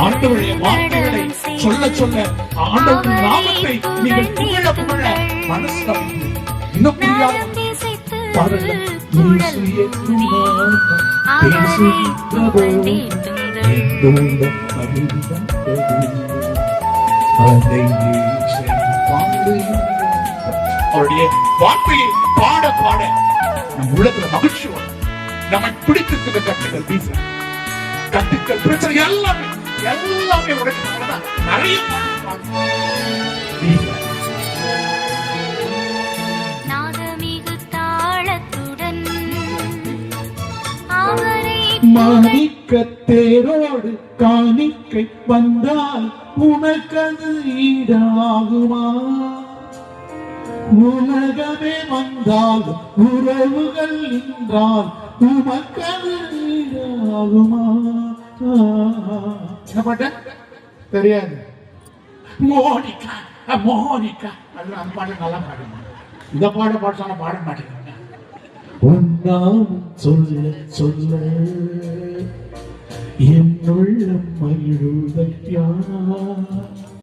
ஆண்டவருடைய வார்த்தைகளை சொல்ல சொல்ல ஆண்டவரின் நாமத்தை நீங்கள் புகழ புகழ மனசுல இன்னும் புரியாத பாருங்க. அவருடைய வார்த்தையை பாட பாட நம் உள்ளத்துல மகிழ்ச்சி வரும். நம்மை பிடித்திருக்கிற கட்டுகள் வீச கட்டுக்கள் பிரச்சனை எல்லாமே எல்லாமே உடைக்கிறதுதான் நிறைய மாணிக்க தேரோடு காணிக்கை வந்தால் உனக்கது ஈடாகுமா? உலகமே வந்தாலும் உறவுகள் நின்றால் உமக்கது ஈடாகுமா? என்ன பாட்ட தெரியாது. மோனிகா மோனிகா அது அந்த பாட்டு நல்லா பாடுமா. இந்த பாட சொன்ன பாட மாட்டேங்க. உன்னாம் சொல்ல சொல்ல என்னுள்ளம் மகிழுதையா